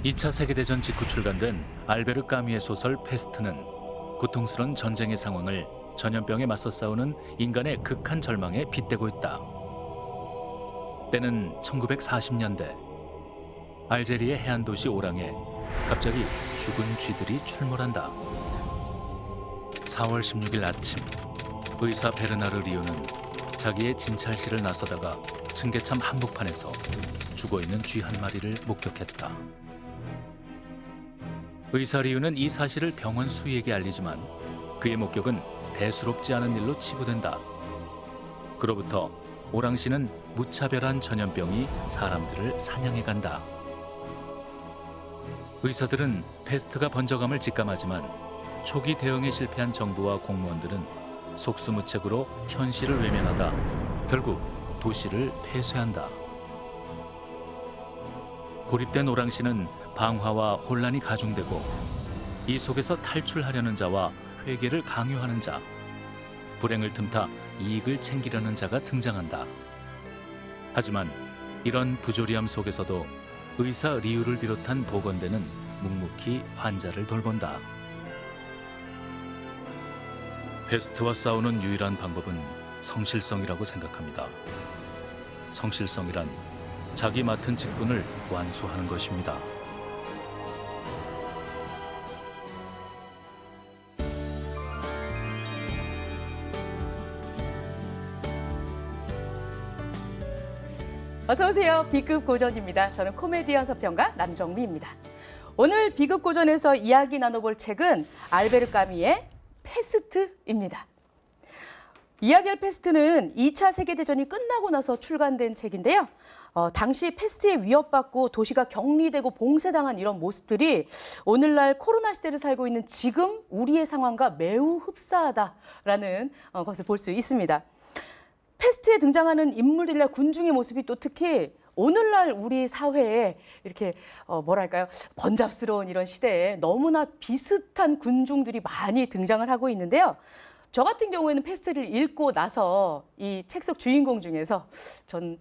2차 세계대전 직후 출간된 알베르 까뮈의 소설 페스트는 고통스러운 전쟁의 상황을 전염병에 맞서 싸우는 인간의 극한 절망에 빗대고 있다. 때는 1940년대. 알제리의 해안 도시 오랑에 갑자기 죽은 쥐들이 출몰한다. 4월 16일 아침, 의사 베르나르 리우는 자기의 진찰실을 나서다가 층계참 한복판에서 죽어있는 쥐 한 마리를 목격했다. 의사 리우는 이 사실을 병원 수의에게 알리지만 그의 목격은 대수롭지 않은 일로 치부된다. 그로부터 오랑시는 무차별한 전염병이 사람들을 사냥해간다. 의사들은 패스트가 번져감을 직감하지만 초기 대응에 실패한 정부와 공무원들은 속수무책으로 현실을 외면하다 결국 도시를 폐쇄한다. 고립된 오랑시는 방화와 혼란이 가중되고 이 속에서 탈출하려는 자와 회개를 강요하는 자, 불행을 틈타 이익을 챙기려는 자가 등장한다. 하지만 이런 부조리함 속에서도 의사 리우를 비롯한 보건대는 묵묵히 환자를 돌본다. 패스트와 싸우는 유일한 방법은 성실성이라고 생각합니다. 성실성이란 자기 맡은 직분을 완수하는 것입니다. 어서 오세요. B급 고전입니다. 저는 코미디언 서평가 남정미입니다. 오늘 B급 고전에서 이야기 나눠볼 책은 알베르 까뮈의 페스트입니다. 이야기할 페스트는 2차 세계대전이 끝나고 나서 출간된 책인데요. 당시 페스트에 위협받고 도시가 격리되고 봉쇄당한 이런 모습들이 오늘날 코로나 시대를 살고 있는 지금 우리의 상황과 매우 흡사하다라는 것을 볼 수 있습니다. 페스트에 등장하는 인물들이나 군중의 모습이 또 특히 오늘날 우리 사회에 이렇게 뭐랄까요, 번잡스러운 이런 시대에 너무나 비슷한 군중들이 많이 등장을 하고 있는데요. 저 같은 경우에는 페스트를 읽고 나서 이 책 속 주인공 중에서 전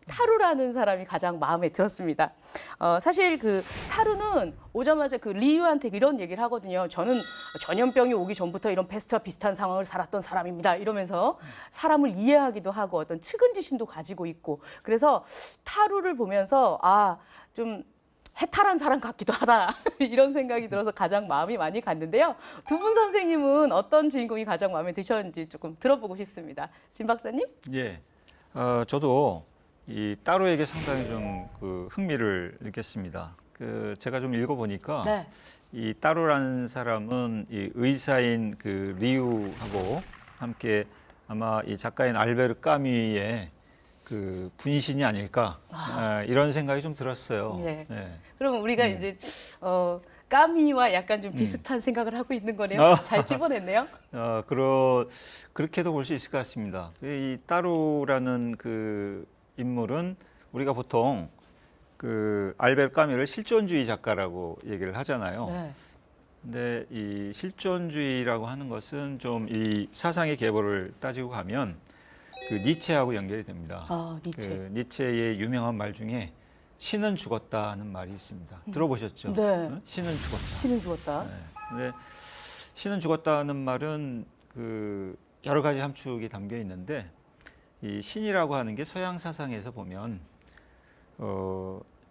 타루라는 사람이 가장 마음에 들었습니다. 사실 그 타루는 오자마자 그 리유한테 이런 얘기를 하거든요. 저는 전염병이 오기 전부터 이런 페스트와 비슷한 상황을 살았던 사람입니다. 이러면서 사람을 이해하기도 하고 어떤 측은지심도 가지고 있고, 그래서 타루를 보면서 좀 해탈한 사람 같기도 하다 이런 생각이 들어서 가장 마음이 많이 갔는데요. 두 분 선생님은 어떤 주인공이 가장 마음에 드셨는지 조금 들어보고 싶습니다. 진 박사님? 예, 저도 이 따로에게 상당히 좀 그 흥미를 느꼈습니다. 제가 좀 읽어보니까 네. 이 따로라는 사람은 이 의사인 그 리우하고 함께 아마 이 작가인 알베르 까뮈의 그 분신이 아닐까 이런 생각이 좀 들었어요. 예. 예. 그럼 우리가 이제 까미와 약간 좀 비슷한 생각을 하고 있는 거네요. 잘 찝어냈네요. 그렇게도 볼 수 있을 것 같습니다. 이 따로라는 그 인물은 우리가 보통 그 알베르 까뮈를 실존주의 작가라고 얘기를 하잖아요. 네. 근데 이 실존주의라고 하는 것은 좀 이 사상의 계보를 따지고 가면 그 니체하고 연결이 됩니다. 니체. 그 니체의 유명한 말 중에 신은 죽었다는 말이 있습니다. 들어보셨죠? 네. 응? 신은 죽었다. 신은 죽었다. 네. 근데 신은 죽었다는 말은 그 여러 가지 함축이 담겨 있는데 이 신이라고 하는 게 서양 사상에서 보면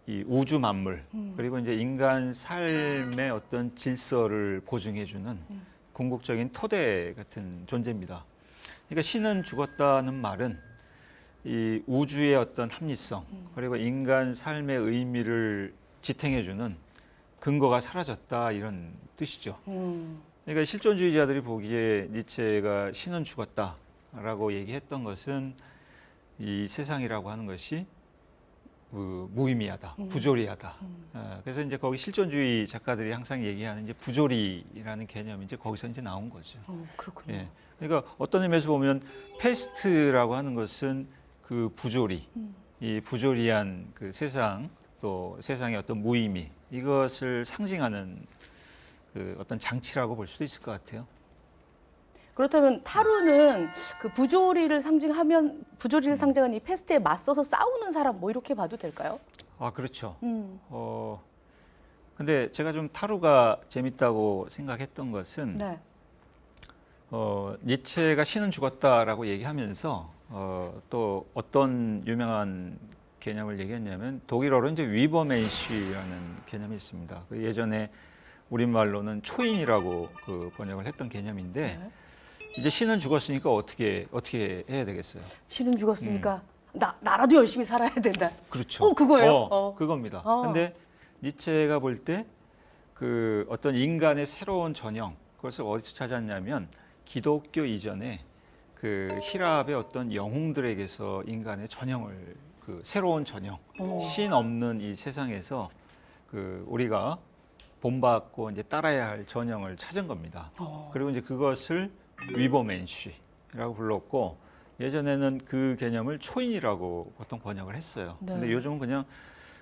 이 우주 만물 그리고 이제 인간 삶의 어떤 질서를 보증해주는 궁극적인 토대 같은 존재입니다. 그러니까 신은 죽었다는 말은 이 우주의 어떤 합리성 그리고 인간 삶의 의미를 지탱해주는 근거가 사라졌다 이런 뜻이죠. 그러니까 실존주의자들이 보기에 니체가 신은 죽었다라고 얘기했던 것은 이 세상이라고 하는 것이 무의미하다, 부조리하다. 그래서 이제 거기 실존주의 작가들이 항상 얘기하는 이제 부조리라는 개념이 이제 거기서 이제 나온 거죠. 그렇군요. 예. 그러니까 어떤 의미에서 보면 페스트라고 하는 것은 그 부조리, 이 부조리한 그 세상 또 세상의 어떤 무의미 이것을 상징하는 그 어떤 장치라고 볼 수도 있을 것 같아요. 그렇다면 타루는 그 부조리를 상징하는 이 페스트에 맞서서 싸우는 사람 뭐 이렇게 봐도 될까요? 아, 그렇죠. 근데 제가 좀 타루가 재밌다고 생각했던 것은 네. 니체가 신은 죽었다라고 얘기하면서 또 어떤 유명한 개념을 얘기했냐면 독일어로 이제 위버멘쉬라는 개념이 있습니다. 그 예전에 우리말로는 초인이라고 그 번역을 했던 개념인데 네. 이제 신은 죽었으니까 어떻게 해야 되겠어요? 신은 죽었으니까 나라도 열심히 살아야 된다. 그렇죠. 그거예요? 그겁니다. 어. 근데 니체가 볼 때 그 어떤 인간의 새로운 전형, 그것을 어디서 찾았냐면 기독교 이전에 그 히랍의 어떤 영웅들에게서 인간의 전형을 그 새로운 전형, 신 없는 이 세상에서 그 우리가 본받고 이제 따라야 할 전형을 찾은 겁니다. 그리고 이제 그것을 위버맨쉬라고 불렀고 예전에는 그 개념을 초인이라고 보통 번역을 했어요. 네. 근데 요즘은 그냥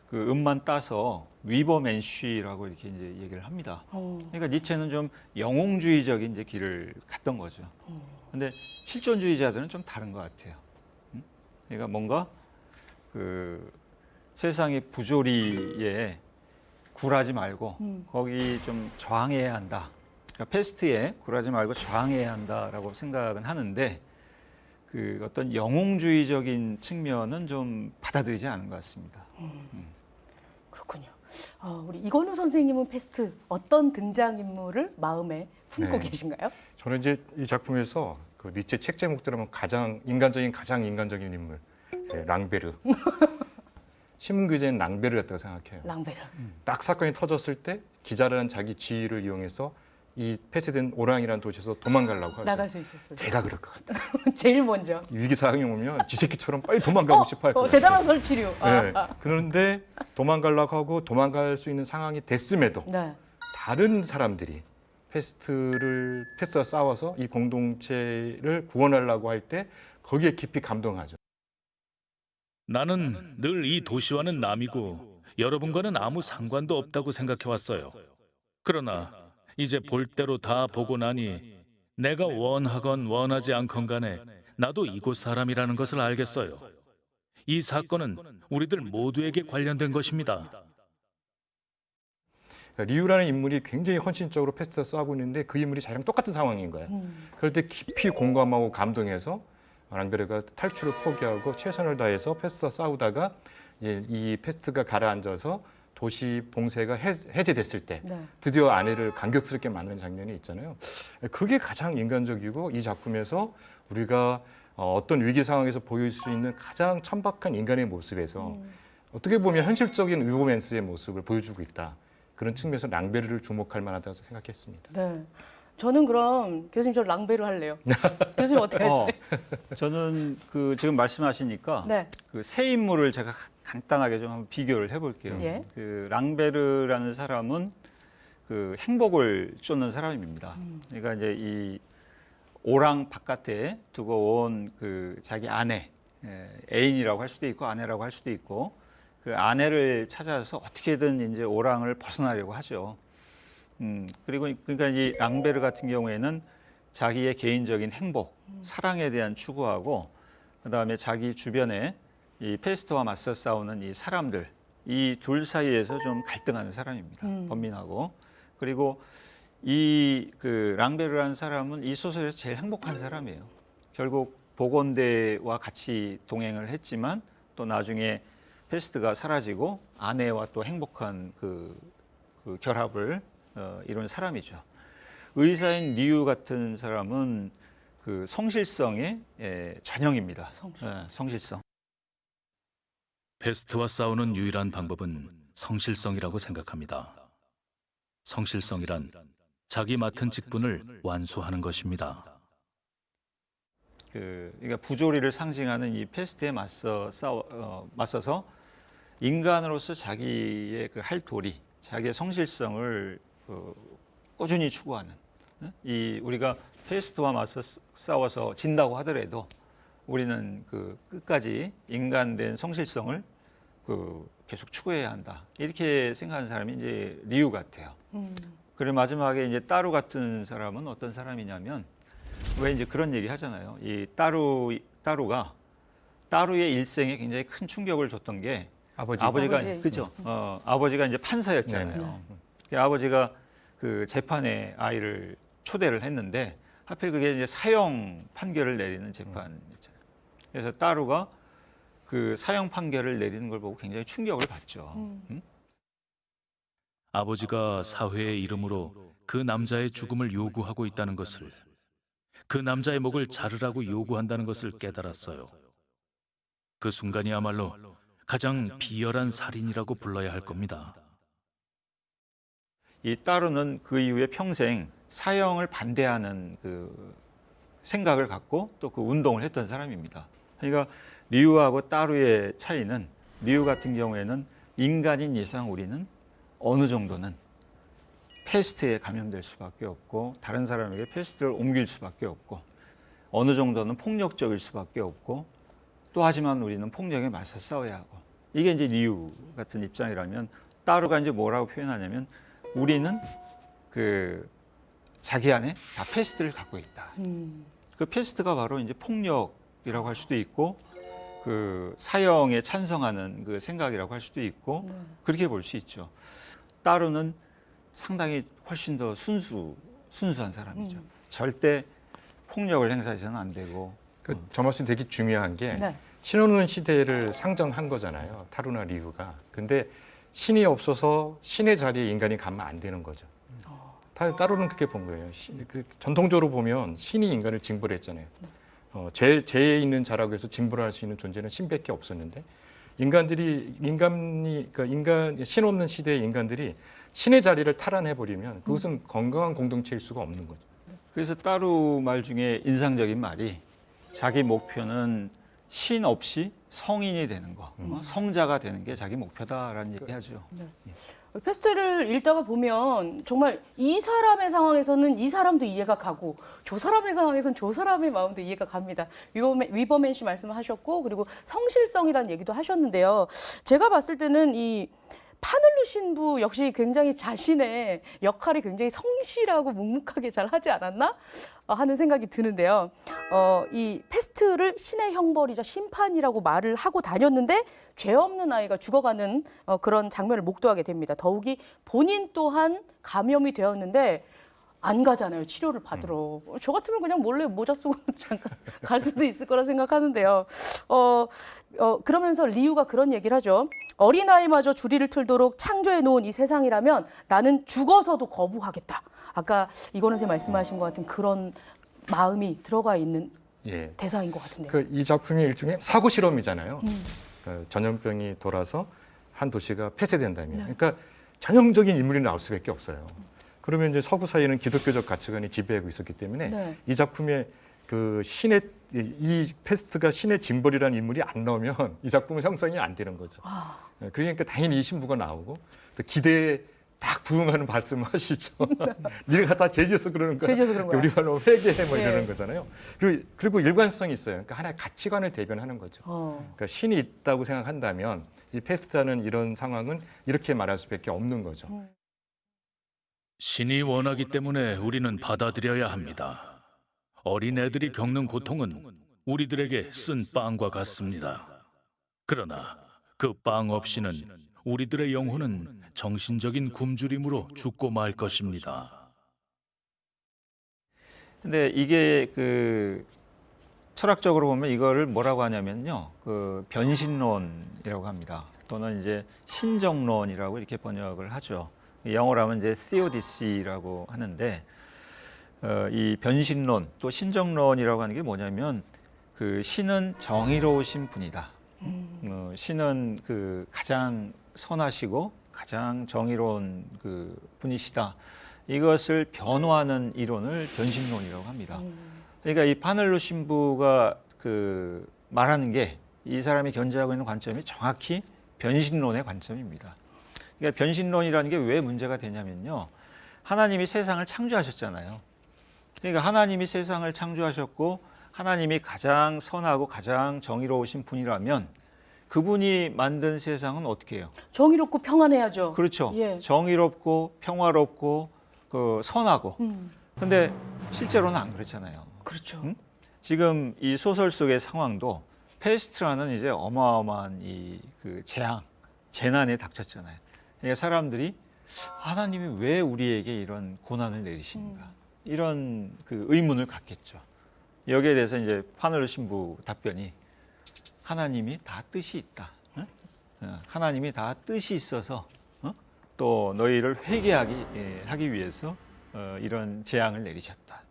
그 음만 따서 위버맨쉬라고 이렇게 이제 얘기를 합니다. 그러니까 니체는 좀 영웅주의적인 이제 길을 갔던 거죠. 근데 실존주의자들은 좀 다른 것 같아요. 그러니까 뭔가 그 세상의 부조리에 굴하지 말고 거기 좀 저항해야 한다. 그러니까 패스트에 굴하지 말고 저항해야 한다라고 생각은 하는데 그 어떤 영웅주의적인 측면은 좀 받아들이지 않은 것 같습니다. 그렇군요. 우리 이건우 선생님은 패스트 어떤 등장인물을 마음에 품고 네. 계신가요? 저는 이제 이 작품에서 그 니체 책 제목대로 하면 가장 인간적인 인물, 랑베르. 신문기자는 랑베르였다고 생각해요. 랑베르. 딱 사건이 터졌을 때 기자라는 자기 지위를 이용해서 이 폐쇄된 오랑이라는 도시에서 도망가려고 하죠. 나갈 수 있었어요. 제가 그럴 것 같아요. 제일 먼저. 위기 상황이 오면 쥐새끼처럼 빨리 도망가고 싶어 할 거예요. 대단한 설치류. 네. 그런데 도망가려고 하고 도망갈 수 있는 상황이 됐음에도 네. 다른 사람들이 패스트와 싸워서 이 공동체를 구원하려고 할 때 거기에 깊이 감동하죠. 나는 늘 이 도시와는 남이고 여러분과는 아무 상관도 없다고 생각해 왔어요. 그러나 이제 볼 대로 다 보고 나니 내가 원하건 원하지 않건 간에 나도 이곳 사람이라는 것을 알겠어요. 이 사건은 우리들 모두에게 관련된 것입니다. 그러니까 리우라는 인물이 굉장히 헌신적으로 패스트와 싸우고 있는데 그 인물이 자기랑 똑같은 상황인 거예요. 그럴 때 깊이 공감하고 감동해서 랑베르가 탈출을 포기하고 최선을 다해서 패스트와 싸우다가 이제 이 패스트가 가라앉아서 도시 봉쇄가 해제됐을 때 네. 드디어 아내를 감격스럽게 만난 장면이 있잖아요. 그게 가장 인간적이고 이 작품에서 우리가 어떤 위기 상황에서 보일 수 있는 가장 천박한 인간의 모습에서 어떻게 보면 현실적인 위버맨스의 모습을 보여주고 있다. 그런 측면에서 랑베르를 주목할 만하다고 생각했습니다. 네. 저는 그럼 교수님 저 랑베르 할래요. 교수님 어떻게 하세요? 저는 그 지금 말씀하시니까 네. 그 세 인물을 제가 간단하게 좀 한번 비교를 해볼게요. 예. 그 랑베르라는 사람은 그 행복을 쫓는 사람입니다. 그러니까 이제 이 오랑 바깥에 두고 온 그 자기 아내, 애인이라고 할 수도 있고 아내라고 할 수도 있고 그 아내를 찾아서 어떻게든 이제 오랑을 벗어나려고 하죠. 그리고 그러니까 이 랑베르 같은 경우에는 자기의 개인적인 행복, 사랑에 대한 추구하고 그다음에 자기 주변에 이 페스트와 맞서 싸우는 이 사람들, 이 둘 사이에서 좀 갈등하는 사람입니다. 번민하고. 그리고 이 그 랑베르라는 사람은 이 소설에서 제일 행복한 사람이에요. 결국 보건대와 같이 동행을 했지만 또 나중에 페스트가 사라지고 아내와 또 행복한 그 결합을 이룬 사람이죠. 의사인 리우 같은 사람은 그 성실성의 전형입니다. 성실성. 패스트와 싸우는 유일한 방법은 성실성이라고 생각합니다. 성실성이란 자기 맡은 직분을 완수하는 것입니다. 그러니까 부조리를 상징하는 이 페스트에 맞서서 인간으로서 자기의 그 할 도리, 자기의 성실성을 꾸준히 추구하는 이 우리가 페스트와 맞서 싸워서 진다고 하더라도 우리는 그 끝까지 인간된 성실성을 계속 추구해야 한다 이렇게 생각하는 사람이 이제 리우 같아요. 그리고 마지막에 이제 따루 같은 사람은 어떤 사람이냐면 왜 이제 그런 얘기 하잖아요. 이 따루가 따루의 일생에 굉장히 큰 충격을 줬던 게 아버지가 아버지. 그죠? 아버지가 이제 판사였잖아요. 네네. 그 아버지가 그 재판에 아이를 초대를 했는데 하필 그게 이제 사형 판결을 내리는 재판이었잖아요. 그래서 따루가 그 사형 판결을 내리는 걸 보고 굉장히 충격을 받죠. 아버지가 사회의 이름으로 그 남자의 죽음을 요구하고 있다는 것을, 그 남자의 목을 자르라고 요구한다는 것을 깨달았어요. 그 순간이야말로 가장 비열한 살인이라고 불러야 할 겁니다. 이 따루는 그 이후에 평생 사형을 반대하는 그 생각을 갖고 또 그 운동을 했던 사람입니다. 그러니까 리우하고 따루의 차이는, 리우 같은 경우에는 인간인 이상 우리는 어느 정도는 패스트에 감염될 수밖에 없고, 다른 사람에게 패스트를 옮길 수밖에 없고, 어느 정도는 폭력적일 수밖에 없고, 또 하지만 우리는 폭력에 맞서 싸워야 하고, 이게 이제 리우 같은 입장이라면, 따루가 이제 뭐라고 표현하냐면, 우리는 그 자기 안에 다 패스트를 갖고 있다. 그 패스트가 바로 이제 폭력이라고 할 수도 있고, 그 사형에 찬성하는 그 생각이라고 할 수도 있고, 그렇게 볼 수 있죠. 따루는 상당히 훨씬 더 순수한 사람이죠. 절대 폭력을 행사해서는 안 되고. 저 말씀 되게 중요한 게 네. 신없는 시대를 상정한 거잖아요. 타루나 리우가. 근데 신이 없어서 신의 자리에 인간이 가면 안 되는 거죠. 따루는 그렇게 본 거예요. 전통적으로 보면 신이 인간을 징벌했잖아요. 죄에 있는 자라고 해서 징벌할 수 있는 존재는 신밖에 없었는데, 그러니까 신 없는 시대의 인간들이 신의 자리를 탈환해 버리면 그것은 건강한 공동체일 수가 없는 거죠. 그래서 따루 말 중에 인상적인 말이, 자기 목표는 신 없이 성인이 되는 거, 성자가 되는 게 자기 목표다라는 얘기하죠. 패스트를 읽다가 보면 정말 이 사람의 상황에서는 이 사람도 이해가 가고, 저 사람의 상황에서는 저 사람의 마음도 이해가 갑니다. 위버맨 씨 말씀하셨고, 그리고 성실성이라는 얘기도 하셨는데요. 제가 봤을 때는 이 파늘루 신부 역시 굉장히 자신의 역할이 굉장히 성실하고 묵묵하게 잘 하지 않았나 하는 생각이 드는데요. 이 패스트를 신의 형벌이자 심판이라고 말을 하고 다녔는데, 죄 없는 아이가 죽어가는 그런 장면을 목도하게 됩니다. 더욱이 본인 또한 감염이 되었는데 안 가잖아요, 치료를 받으러. 저 같으면 그냥 몰래 모자 쓰고 잠깐 갈 수도 있을 거라 생각하는데요. 그러면서 리우가 그런 얘기를 하죠. 어린아이마저 주리를 틀도록 창조해 놓은 이 세상이라면 나는 죽어서도 거부하겠다. 아까 이거는 제 말씀하신 것 같은 그런 마음이 들어가 있는 예. 대사인 것 같은데요. 이 작품이 일종의 사고 실험이잖아요. 전염병이 돌아서 한 도시가 폐쇄된다면, 그러니까 전형적인 인물이 나올 수밖에 없어요. 그러면 이제 서구 사회는 기독교적 가치관이 지배하고 있었기 때문에 이 작품에 그 이 패스트가 신의 징벌이라는 인물이 안 나오면 이 작품은 형성이 안 되는 거죠. 그러니까 당연히 이 신부가 나오고, 또 기대에 딱 부응하는 말씀을 하시죠. 네가 다 죄지어서 그러는 거야. 죄지어서 그런 거야. 우리 말로 회개해 뭐 이러는 예. 거잖아요. 그리고 일관성이 있어요. 그러니까 하나의 가치관을 대변하는 거죠. 그러니까 신이 있다고 생각한다면 이 패스트하는 이런 상황은 이렇게 말할 수밖에 없는 거죠. 신이 원하기 때문에 우리는 받아들여야 합니다. 어린애들이 겪는 고통은 우리들에게 쓴 빵과 같습니다. 그러나 그 빵 없이는 우리들의 영혼은 정신적인 굶주림으로 죽고 말 것입니다. 근데 이게 그 철학적으로 보면 이거를 뭐라고 하냐면요, 그 변신론이라고 합니다. 또는 이제 신정론이라고 이렇게 번역을 하죠. 영어로 하면 이제 theodicy라고 하는데, 이 변신론 또 신정론이라고 하는 게 뭐냐면, 그 신은 정의로우신 분이다. 신은 그 가장 선하시고 가장 정의로운 그 분이시다. 이것을 변호하는 이론을 변신론이라고 합니다. 그러니까 이 파늘루 신부가 그 말하는 게, 이 사람이 견지하고 있는 관점이 정확히 변신론의 관점입니다. 그러니까 변신론이라는 게 왜 문제가 되냐면요, 하나님이 세상을 창조하셨잖아요. 그러니까 하나님이 세상을 창조하셨고 하나님이 가장 선하고 가장 정의로우신 분이라면 그분이 만든 세상은 어떻게 해요? 정의롭고 평안해야죠. 그렇죠. 예. 정의롭고 평화롭고 그 선하고. 근데 실제로는 안 그렇잖아요. 그렇죠. 응? 지금 이 소설 속의 상황도, 페스트라는 이제 어마어마한 이 그 재앙, 재난에 닥쳤잖아요. 그러니까 사람들이 하나님이 왜 우리에게 이런 고난을 내리시는가 이런 그 의문을 갖겠죠. 여기에 대해서 이제 파누엘 신부 답변이 하나님이 다 뜻이 있다. 하나님이 다 뜻이 있어서 또 너희를 회개하기 위해서 이런 재앙을 내리셨다.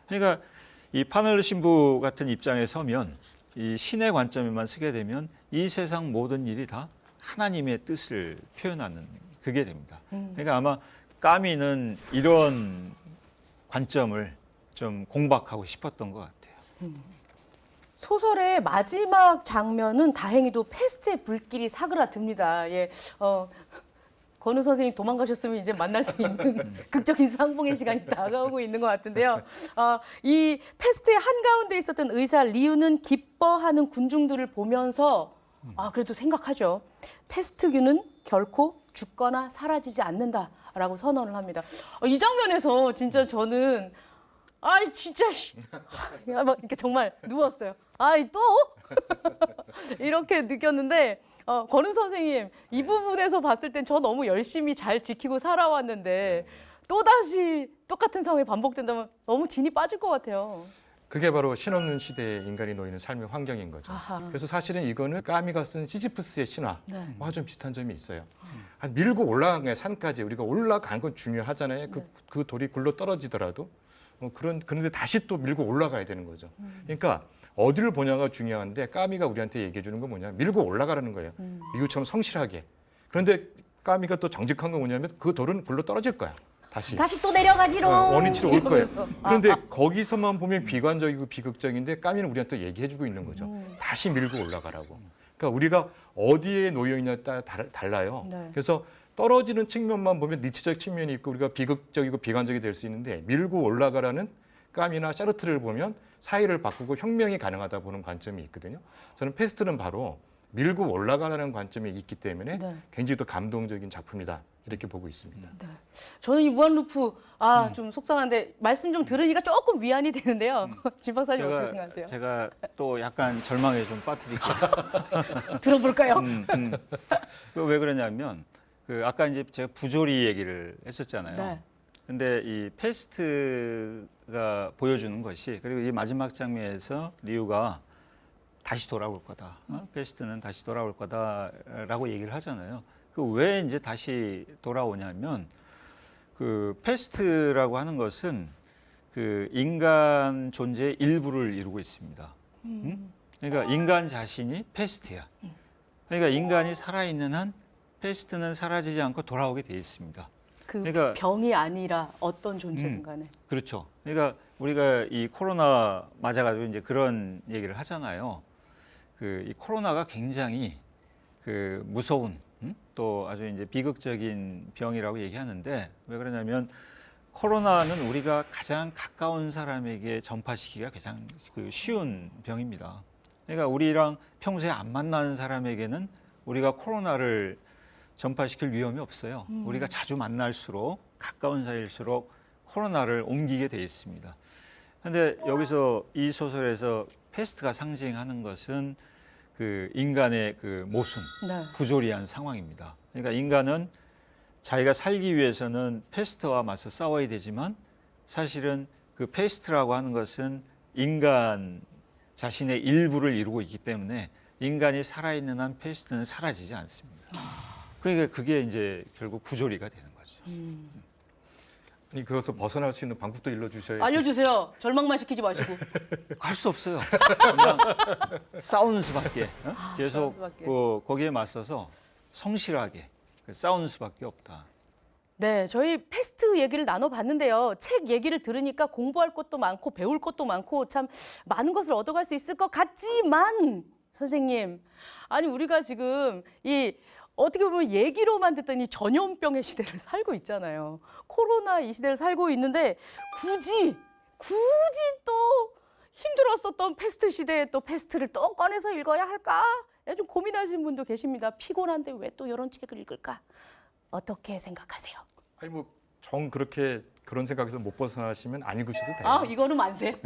그러니까 이 파누엘 신부 같은 입장에 서면 이 신의 관점에만 서게 되면 이 세상 모든 일이 다 하나님의 뜻을 표현하는 그게 됩니다. 그러니까 아마 까미는 이런 관점을 좀 공박하고 싶었던 것 같아요. 소설의 마지막 장면은 다행히도 패스트의 불길이 사그라듭니다. 예, 건우 선생님 도망가셨으면 이제 만날 수 있는 극적인 상봉의 시간이 다가오고 있는 것 같은데요. 이 패스트의 한가운데 있었던 의사 리우는 기뻐하는 군중들을 보면서 그래도 생각하죠. 패스트균은 결코 죽거나 사라지지 않는다라고 선언을 합니다. 이 장면에서 진짜 저는 진짜 이렇게 정말 누웠어요. 또 이렇게 느꼈는데 건우 선생님 이 부분에서 봤을 땐 저 너무 열심히 잘 지키고 살아왔는데 또다시 똑같은 상황이 반복된다면 너무 진이 빠질 것 같아요. 그게 바로 신없는 시대에 인간이 놓이는 삶의 환경인 거죠. 아하. 그래서 사실은 이거는 까미가 쓴 시지프스의 신화와 네. 좀 비슷한 점이 있어요. 밀고 올라간 산까지 우리가 올라간 건 중요하잖아요. 그 돌이 굴러 떨어지더라도 그런데 다시 또 밀고 올라가야 되는 거죠. 그러니까 어디를 보냐가 중요한데 까미가 우리한테 얘기해 주는 건 뭐냐? 밀고 올라가라는 거예요. 이유처럼 성실하게. 그런데 까미가 또 정직한 건 뭐냐면 그 돌은 굴러 떨어질 거야. 다시 또 내려가지롱. 원위치로 올 거예요. 이러면서. 그런데 거기서만 보면 비관적이고 비극적인데 까미는 우리한테 얘기해주고 있는 거죠. 다시 밀고 올라가라고. 그러니까 우리가 어디에 놓여 있냐에 따라 달라요. 네. 그래서 떨어지는 측면만 보면 니치적 측면이 있고 우리가 비극적이고 비관적이 될 수 있는데 밀고 올라가라는 까미나 샤르트를 보면 사회를 바꾸고 혁명이 가능하다 보는 관점이 있거든요. 저는 패스트는 바로 밀고 올라가라는 관점이 있기 때문에 네. 굉장히 더 감동적인 작품이다 이렇게 보고 있습니다. 네. 저는 이 무한루프 좀 속상한데 말씀 좀 들으니까 조금 위안이 되는데요. 진 박사님 어떻게 생각하세요? 제가 또 약간 절망에 좀 빠뜨릴게요. 들어볼까요? 왜 그러냐면 아까 이제 제가 부조리 얘기를 했었잖아요. 네. 근데 이 패스트가 보여주는 것이 그리고 이 마지막 장면에서 리우가 다시 돌아올 거다. 패스트는 다시 돌아올 거다라고 얘기를 하잖아요. 왜 이제 다시 돌아오냐면 그 패스트라고 하는 것은 그 인간 존재의 일부를 이루고 있습니다. 그러니까 인간 자신이 패스트야. 그러니까 인간이 살아있는 한 패스트는 사라지지 않고 돌아오게 돼 있습니다. 그러니까 병이 아니라 어떤 존재든 간에. 그렇죠. 그러니까 우리가 이 코로나 맞아가지고 이제 그런 얘기를 하잖아요. 이 코로나가 굉장히 무서운 또 아주 이제 비극적인 병이라고 얘기하는데 왜 그러냐면 코로나는 우리가 가장 가까운 사람에게 전파시키기가 가장 쉬운 병입니다. 그러니까 우리랑 평소에 안 만나는 사람에게는 우리가 코로나를 전파시킬 위험이 없어요. 우리가 자주 만날수록 가까운 사이일수록 코로나를 옮기게 돼 있습니다. 그런데 여기서 이 소설에서 패스트가 상징하는 것은 인간의 모순, 네. 부조리한 상황입니다. 그러니까 인간은 자기가 살기 위해서는 패스트와 맞서 싸워야 되지만 사실은 그 패스트라고 하는 것은 인간 자신의 일부를 이루고 있기 때문에 인간이 살아있는 한 패스트는 사라지지 않습니다. 그러니까 그게 이제 결국 부조리가 되는 거죠. 아니 그것을 벗어날 수 있는 방법도 일러주셔야지. 알려주세요. 절망만 시키지 마시고. 할 수 없어요. 그냥 싸우는 수밖에. 계속 싸우는 수밖에. 거기에 맞서서 성실하게 싸우는 수밖에 없다. 네, 저희 패스트 얘기를 나눠봤는데요. 책 얘기를 들으니까 공부할 것도 많고 배울 것도 많고 참 많은 것을 얻어갈 수 있을 것 같지만 선생님, 아니 우리가 지금 어떻게 보면 얘기로만 듣던 이 전염병의 시대를 살고 있잖아요. 코로나 이 시대를 살고 있는데 굳이 또 힘들었었던 패스트 시대에 또 패스트를 또 꺼내서 읽어야 할까? 좀 고민하시는 분도 계십니다. 피곤한데 왜 또 이런 책을 읽을까? 어떻게 생각하세요? 아니 그렇게 그런 생각에서 못 벗어나시면 안 읽으셔도 돼요. 이거는 만세.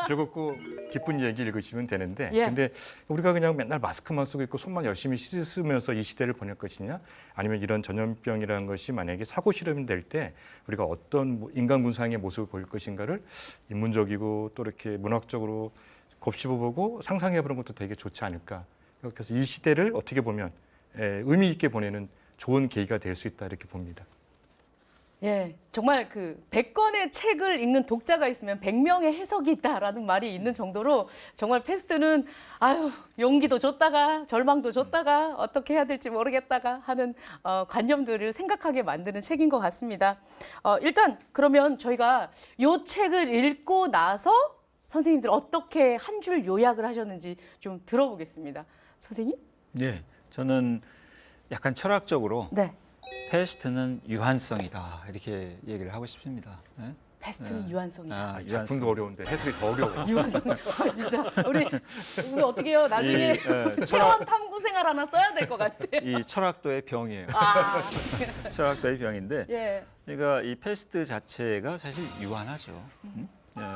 즐겁고 기쁜 얘기 읽으시면 되는데 예. 근데 우리가 그냥 맨날 마스크만 쓰고 있고 손만 열심히 씻으면서 이 시대를 보낼 것이냐 아니면 이런 전염병이라는 것이 만약에 사고 실험이 될 때 우리가 어떤 인간 군상의 모습을 보일 것인가를 인문적이고 또 이렇게 문학적으로 곱씹어보고 상상해보는 것도 되게 좋지 않을까. 그래서 이 시대를 어떻게 보면 의미 있게 보내는 좋은 계기가 될 수 있다 이렇게 봅니다. 예, 정말 그 100권의 책을 읽는 독자가 있으면 100명의 해석이 있다라는 말이 있는 정도로 정말 패스트는 아유, 용기도 줬다가 절망도 줬다가 어떻게 해야 될지 모르겠다가 하는 관념들을 생각하게 만드는 책인 것 같습니다. 일단 그러면 저희가 이 책을 읽고 나서 선생님들 어떻게 한 줄 요약을 하셨는지 좀 들어보겠습니다. 선생님? 네, 저는 약간 철학적으로 네. 패스트는 유한성이다 이렇게 얘기를 하고 싶습니다. 네? 패스트는 네. 유한성이다. 아, 작품도 어려운데 해석이 더 어려워요. 유한성. 진짜 우리 어떻게 해요? 나중에 회원 탐구 생활 하나 써야 될 것 같아요. 이 철학도의 병이에요. 아, 철학도의 병인데, 예. 그러니까 이 패스트 자체가 사실 유한하죠.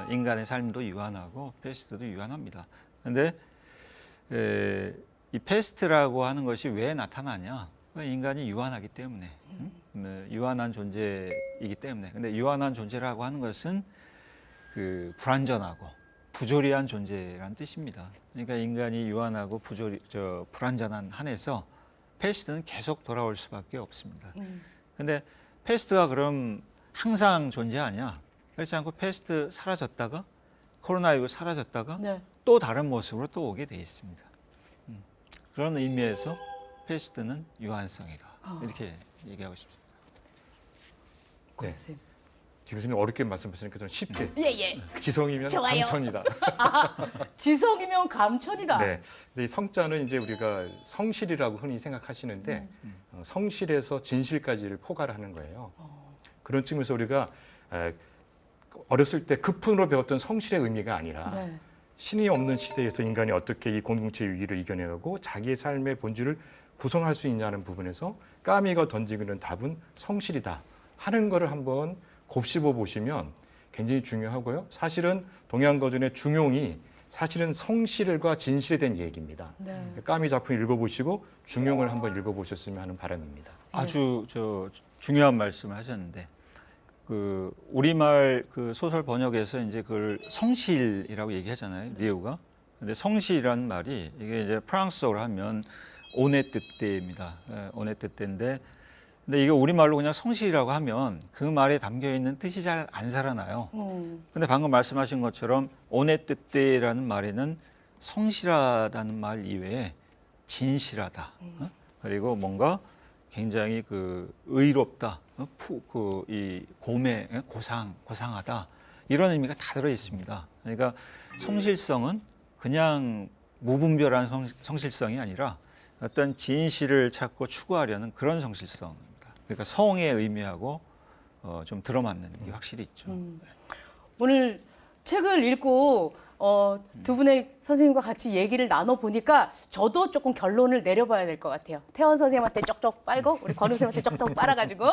인간의 삶도 유한하고 패스트도 유한합니다. 그런데 이 패스트라고 하는 것이 왜 나타나냐? 인간이 유한하기 때문에, 유한한 존재이기 때문에. 근데 유한한 존재라고 하는 것은 그 불완전하고 부조리한 존재라는 뜻입니다. 그러니까 인간이 유한하고 불완전한 한에서 패스트는 계속 돌아올 수밖에 없습니다. 근데 패스트가 그럼 항상 존재하냐? 그렇지 않고 패스트 사라졌다가 코로나19 사라졌다가 네. 또 다른 모습으로 또 오게 돼 있습니다. 그런 의미에서 패스트는 유한성이다. 이렇게 얘기하고 싶습니다. 네. 선생님. 김 교수님 어렵게 말씀하시니까 저는 쉽게 예. 지성이면 좋아요. 감천이다. 지성이면 감천이다. 네. 근데 이 성자는 이제 우리가 성실이라고 흔히 생각하시는데 성실에서 진실까지를 포괄을 하는 거예요. 그런 측면에서 우리가 어렸을 때 급훈으로 배웠던 성실의 의미가 아니라 네. 신이 없는 시대에서 인간이 어떻게 이 공동체 위기를 이겨내고 자기의 삶의 본질을 구성할 수 있냐는 부분에서 까미가 던지고 있는 답은 성실이다 하는 거를 한번 곱씹어 보시면 굉장히 중요하고요. 사실은 동양거전의 중용이 사실은 성실과 진실에 대한 얘기입니다. 네. 까미 작품 읽어보시고 중용을 한번 읽어보셨으면 하는 바람입니다. 아주 중요한 말씀을 하셨는데, 그 우리말 그 소설 번역에서 이제 그걸 성실이라고 얘기하잖아요, 리우가. 근데 성실이라는 말이 이게 이제 프랑스어로 하면 오네뜨떼입니다. 오네뜨떼인데, 근데 이게 우리말로 그냥 성실이라고 하면 그 말에 담겨 있는 뜻이 잘 안 살아나요. 근데 방금 말씀하신 것처럼 오네뜨떼라는 말에는 성실하다는 말 이외에 진실하다. 그리고 뭔가 굉장히 그 의롭다, 이 고상하다 이런 의미가 다 들어 있습니다. 그러니까 성실성은 그냥 무분별한 성실성이 아니라 어떤 진실을 찾고 추구하려는 그런 성실성입니다. 그러니까 성의 의미하고 좀 들어맞는 게 확실히 있죠. 오늘 책을 읽고 두 분의 선생님과 같이 얘기를 나눠보니까 저도 조금 결론을 내려봐야 될 것 같아요. 태원 선생님한테 쪽쪽 빨고 우리 권우 선생님한테 쪽쪽 빨아가지고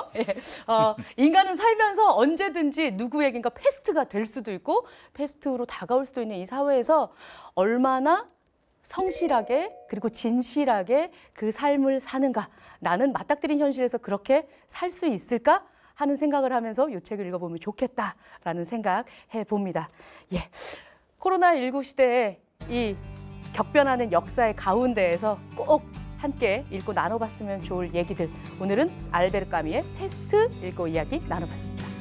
인간은 살면서 언제든지 누구에겐가 패스트가 될 수도 있고 패스트로 다가올 수도 있는 이 사회에서 얼마나 성실하게 그리고 진실하게 그 삶을 사는가, 나는 맞닥뜨린 현실에서 그렇게 살 수 있을까 하는 생각을 하면서 이 책을 읽어보면 좋겠다라는 생각 해봅니다. 예. 코로나19 시대에 이 격변하는 역사의 가운데에서 꼭 함께 읽고 나눠봤으면 좋을 얘기들. 오늘은 알베르 까미의 패스트 읽고 이야기 나눠봤습니다.